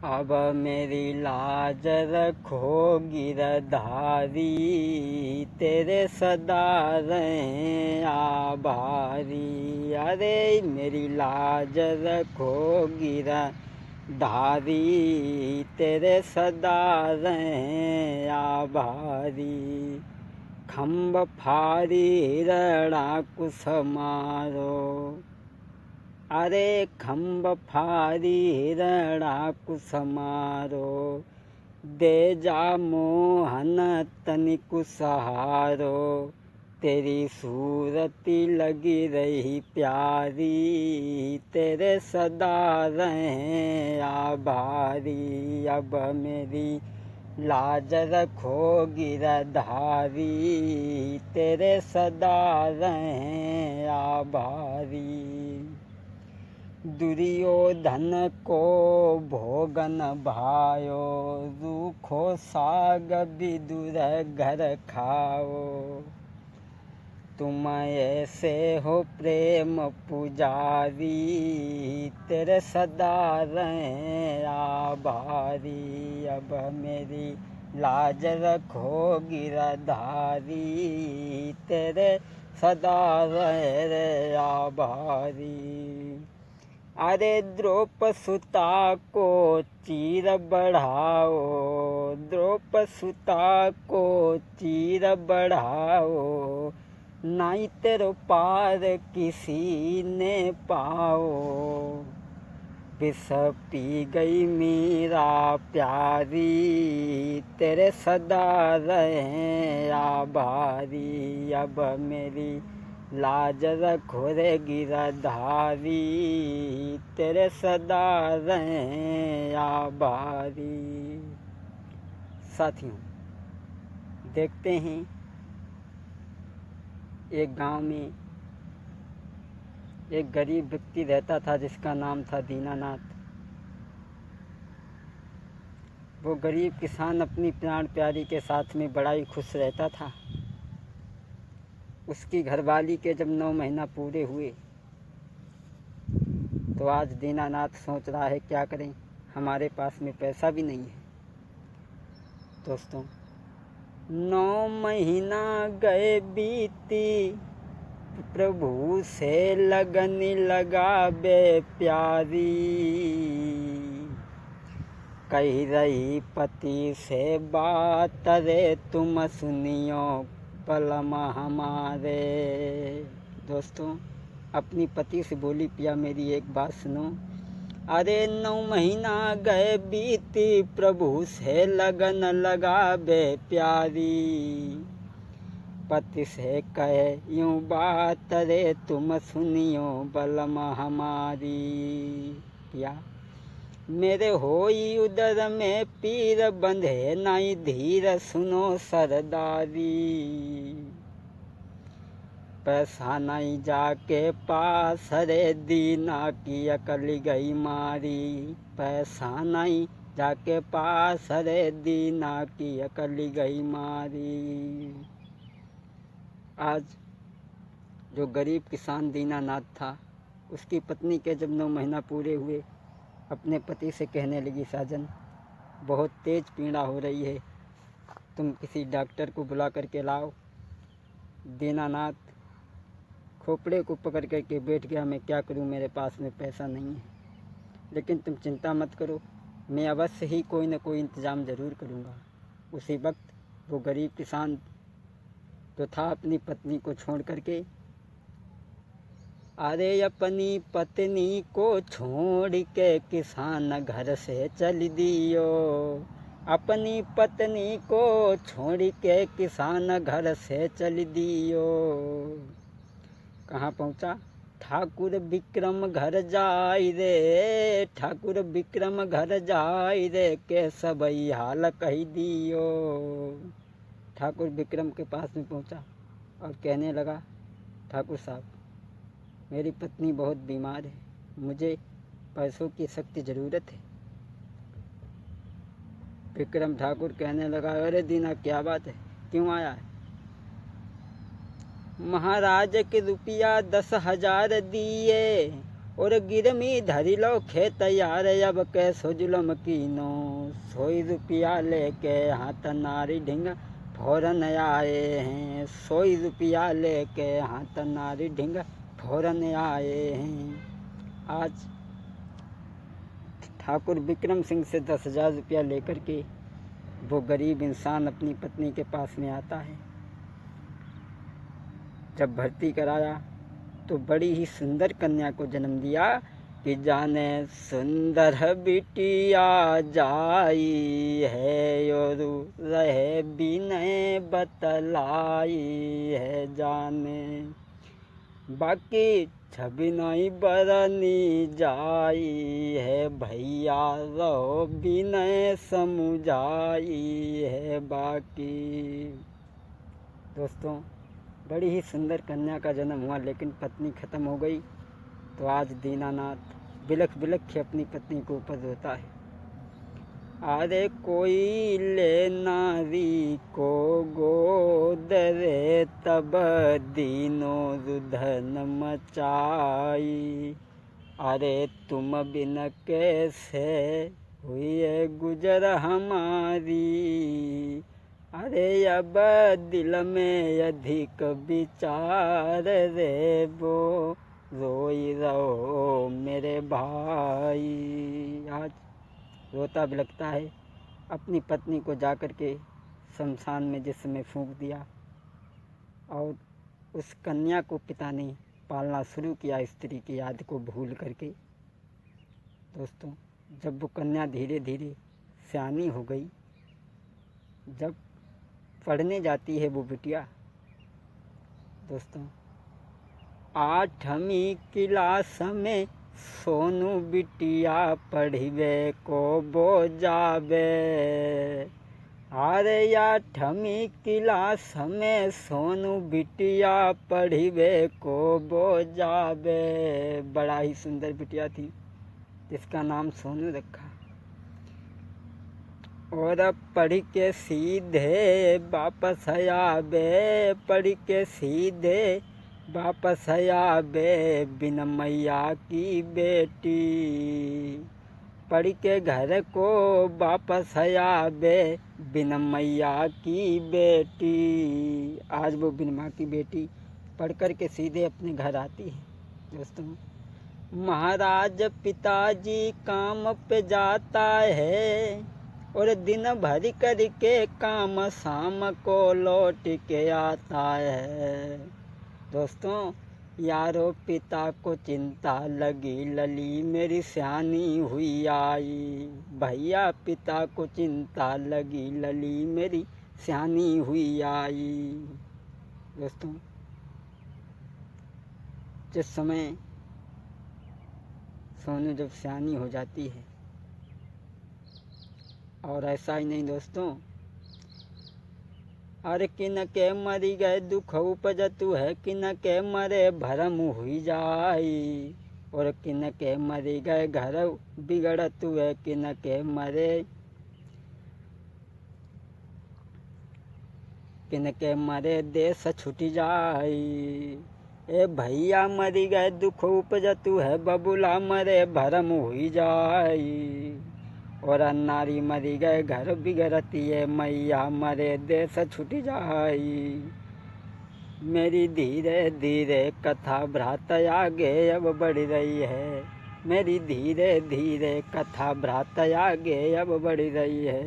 अब मेरी लाज रखो गिरधारी, तेरे सदा रहें आभारी। अरे मेरी लाज रखो गिरधारी, तेरे सदा रहें आभारी। खम्भ फारी रणाकुश मारो, अरे खम्भ फारी रणाकुश मारो। दे जा मोहन तनिकु सहारो, तेरी सूरती लगी रही प्यारी, तेरे सदा रहें आभारी। अब मेरी लाज रखो गिरधारी, तेरे सदा रहें आभारी। दुर्योधन को भोगन भायो, रूखो साग विदुर घर खाओ। तुम ऐसे हो प्रेम पुजारी, तेरे सदा रहें आभारी। अब मेरी लाज रखो गिरधारी, तेरे सदा रहें आभारी। अरे द्रौपदसुता को चीर बढ़ाओ, द्रौपदसुता को चीर बढ़ाओ। नहीं तेरो पार किसी ने पाओ, विष पी गई मीरा प्यारी, तेरे सदा रहें आभारी। अब मेरी लाज रखो रे गिरधारी, तेरे सदा रहें आभारी। साथियों, देखते हैं एक गांव में एक गरीब व्यक्ति रहता था जिसका नाम था दीनानाथ। वो गरीब किसान अपनी प्राण प्यारी के साथ में बड़ा ही खुश रहता था। उसकी घरवाली के जब 9 महीना पूरे हुए तो आज दीनानाथ सोच रहा है क्या करें, हमारे पास में पैसा भी नहीं है। दोस्तों, 9 महीना गए बीती, प्रभु से लगन लगावे प्यारी। कही रही पति से बात रे, तुम सुनियो पलम हमारे। दोस्तों, अपनी पति से बोली, पिया मेरी एक बात सुनो। अरे 9 महीना गए बीती, प्रभु से लगन लगावे प्यारी। पति से कहे यूं बात रे, तुम सुनियो बलम हमारी। पिया मेरे होई उदर में पीर, बंधे नाई धीर सुनो सरदारी। पैसा नहीं जाके पास रे, दीना की अकल गई मारी। पैसा नहीं जाके पास रे, दीना की अकल गई मारी। आज जो गरीब किसान दीनानाथ था, उसकी पत्नी के जब 9 महीना पूरे हुए, अपने पति से कहने लगी, साजन बहुत तेज पीड़ा हो रही है, तुम किसी डॉक्टर को बुला करके लाओ। दीनानाथ खोपड़े को पकड़ करके बैठ गया, मैं क्या करूं, मेरे पास में पैसा नहीं है। लेकिन तुम चिंता मत करो, मैं अवश्य ही कोई न कोई इंतज़ाम ज़रूर करूंगा। उसी वक्त वो गरीब किसान तो था अपनी पत्नी को छोड़ करके, अरे अपनी पत्नी को छोड़ के किसान घर से चल दियो। अपनी पत्नी को छोड़ के किसान घर से चल दियो। कहाँ पहुँचा? ठाकुर विक्रम घर जाई रे, ठाकुर विक्रम घर जाई रे, के सबई हाल कही दियो। ठाकुर विक्रम के पास में पहुँचा और कहने लगा, ठाकुर साहब मेरी पत्नी बहुत बीमार है, मुझे पैसों की सख्त ज़रूरत है। विक्रम ठाकुर कहने लगा, अरे दीना क्या बात है, क्यों आया है? महाराज के रुपया 10,000 दिए और गिरमी धरी लो खेत यार अब कैसो जुलम कीनो। 100 रुपया लेके हाथ नारी ढिंग फौरन आए हैं। 100 रुपया लेके हाथ नारी ढिंग फौरन आए हैं। आज ठाकुर विक्रम सिंह से 10,000 रुपया लेकर के वो गरीब इंसान अपनी पत्नी के पास में आता है। जब भर्ती कराया तो बड़ी ही सुंदर कन्या को जन्म दिया कि जाने सुंदर बिटिया जाई है और रहे बिनय बतलाई है जाने। बाकी छवि नहीं बरनी जाई है भैया रहो बिनय समुझाई है बाकी। दोस्तों, बड़ी ही सुंदर कन्या का जन्म हुआ, लेकिन पत्नी ख़त्म हो गई। तो आज दीनानाथ बिलख बिलख के अपनी पत्नी को ऊपर रोता है। अरे कोई ले नारी को गोद रे तब दीनो रुधन मचाई। अरे तुम बिन कैसे हुई गुजर हमारी। अरे अब दिल में अधिक विचार रे वो रोई रहो मेरे भाई। आज रोता बिलखता है। अपनी पत्नी को जाकर के शमशान में जिस समय फूंक दिया और उस कन्या को पिता ने पालना शुरू किया स्त्री की याद को भूल करके। दोस्तों, जब वो कन्या धीरे धीरे सयानी हो गई, जब पढ़ने जाती है वो बिटिया, दोस्तों 8वीं क्लास में सोनू बिटिया पढ़िबे को बो जाबे। अरे 8वीं क्लास में सोनू बिटिया पढ़िबे को बो जाबे। बड़ा ही सुंदर बिटिया थी जिसका नाम सोनू रखा। और पढ़ के सीधे वापस आबे, पढ़ के सीधे वापस आबे बिन मैया की बेटी। पढ़ के घर को वापस आबे बिन मैया की बेटी। आज वो बिन माँ की बेटी पढ़ कर के सीधे अपने घर आती है। दोस्तों, महाराज पिताजी काम पे जाता है और दिन भर करके काम शाम को लौट के आता है। दोस्तों, यारो पिता को चिंता लगी लली मेरी सयानी हुई आई। भैया पिता को चिंता लगी लली मेरी सयानी हुई आई। दोस्तों, जिस समय सोनू जब सयानी हो जाती है, और ऐसा ही नहीं दोस्तों, अरे किन के मरी गए दुख उपजतु है, किन के मरे भरम हुई जाई। और किन के मरी गए घर बिगड़तु है, किन के मरे देश छूट जाई। ए भैया मरी गए दुख उपजतु है, बबुला मरे भरम हुई जाई। और नारी मरी गए घर बिगड़ती है, मैया मरे देश छूट जाई। मेरी धीरे धीरे कथा भ्रात आगे अब बढ़ रही है। मेरी धीरे धीरे कथा भ्रात आगे अब बढ़ रही है।